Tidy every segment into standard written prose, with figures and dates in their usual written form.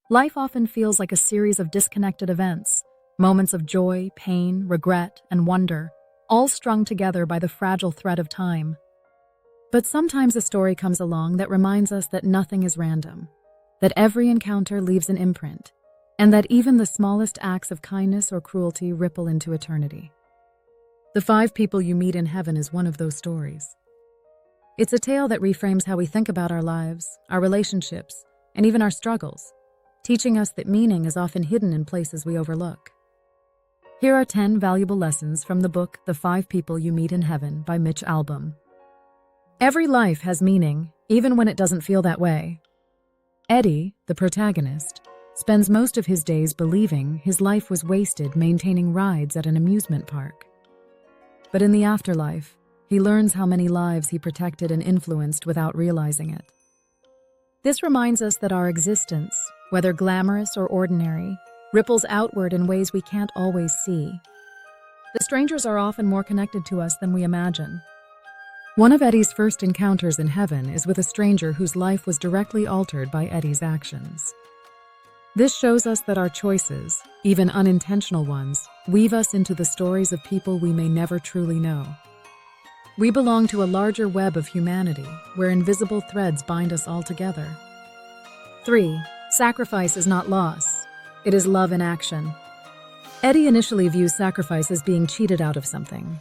Life often feels like a series of disconnected events, moments of joy, pain, regret, and wonder, all strung together by the fragile thread of time. But sometimes a story comes along that reminds us that nothing is random, that every encounter leaves an imprint, and that even the smallest acts of kindness or cruelty ripple into eternity. The 5 People You Meet in Heaven is one of those stories. It's a tale that reframes how we think about our lives, our relationships, and even our struggles, teaching us that meaning is often hidden in places we overlook. Here are 10 valuable lessons from the book The 5 People You Meet in Heaven by Mitch Albom. Every life has meaning, even when it doesn't feel that way. Eddie, the protagonist, spends most of his days believing his life was wasted maintaining rides at an amusement park. But in the afterlife, he learns how many lives he protected and influenced without realizing it. This reminds us that our existence, whether glamorous or ordinary, ripples outward in ways we can't always see. The strangers are often more connected to us than we imagine. One of Eddie's first encounters in heaven is with a stranger whose life was directly altered by Eddie's actions. This shows us that our choices, even unintentional ones, weave us into the stories of people we may never truly know. We belong to a larger web of humanity, where invisible threads bind us all together. 3. Sacrifice is not loss. It is love in action. Eddie initially views sacrifice as being cheated out of something.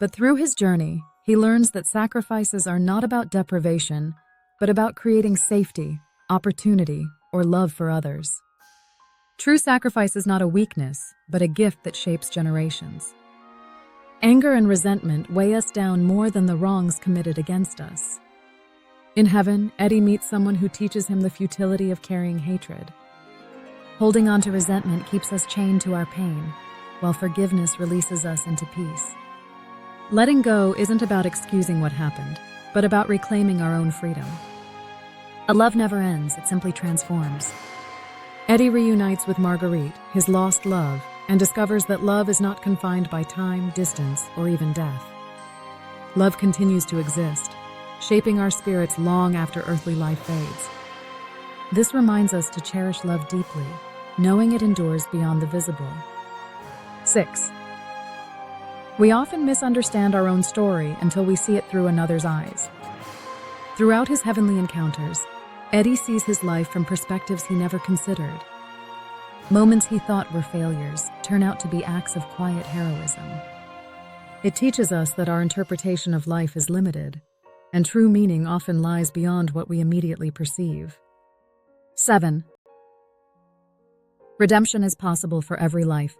But through his journey, he learns that sacrifices are not about deprivation, but about creating safety, opportunity, or love for others. True sacrifice is not a weakness, but a gift that shapes generations. Anger and resentment weigh us down more than the wrongs committed against us. In heaven, Eddie meets someone who teaches him the futility of carrying hatred. Holding on to resentment keeps us chained to our pain, while forgiveness releases us into peace. Letting go isn't about excusing what happened, but about reclaiming our own freedom. A love never ends, it simply transforms. Eddie reunites with Marguerite, his lost love, and discovers that love is not confined by time, distance, or even death. Love continues to exist, shaping our spirits long after earthly life fades. This reminds us to cherish love deeply, knowing it endures beyond the visible. 6. We often misunderstand our own story until we see it through another's eyes. Throughout his heavenly encounters, Eddie sees his life from perspectives he never considered. Moments he thought were failures turn out to be acts of quiet heroism. It teaches us that our interpretation of life is limited, and true meaning often lies beyond what we immediately perceive. 7. Redemption is possible for every life.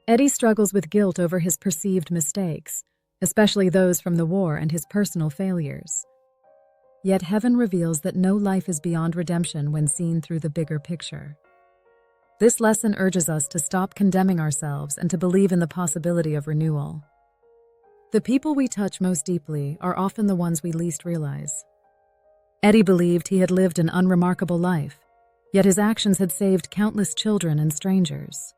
Eddie struggles with guilt over his perceived mistakes, especially those from the war and his personal failures. Yet heaven reveals that no life is beyond redemption when seen through the bigger picture. This lesson urges us to stop condemning ourselves and to believe in the possibility of renewal. The people we touch most deeply are often the ones we least realize. Eddie believed he had lived an unremarkable life, yet his actions had saved countless children and strangers.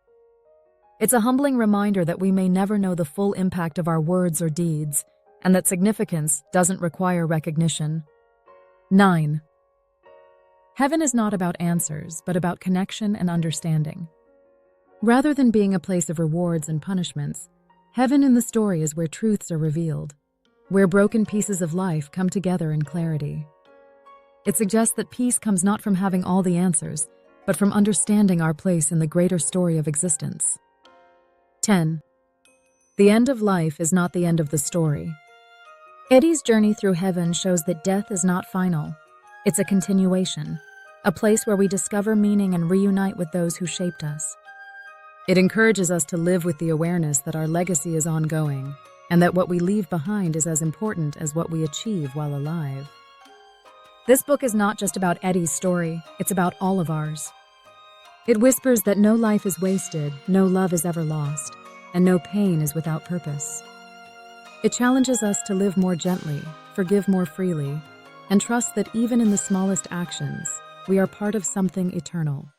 It's a humbling reminder that we may never know the full impact of our words or deeds, and that significance doesn't require recognition. 9. Heaven is not about answers, but about connection and understanding. Rather than being a place of rewards and punishments, heaven in the story is where truths are revealed, where broken pieces of life come together in clarity. It suggests that peace comes not from having all the answers, but from understanding our place in the greater story of existence. 10. The end of life is not the end of the story. Eddie's journey through heaven shows that death is not final. It's a continuation, a place where we discover meaning and reunite with those who shaped us. It encourages us to live with the awareness that our legacy is ongoing, and that what we leave behind is as important as what we achieve while alive. This book is not just about Eddie's story, it's about all of ours. It whispers that no life is wasted, no love is ever lost, and no pain is without purpose. It challenges us to live more gently, forgive more freely, and trust that even in the smallest actions, we are part of something eternal.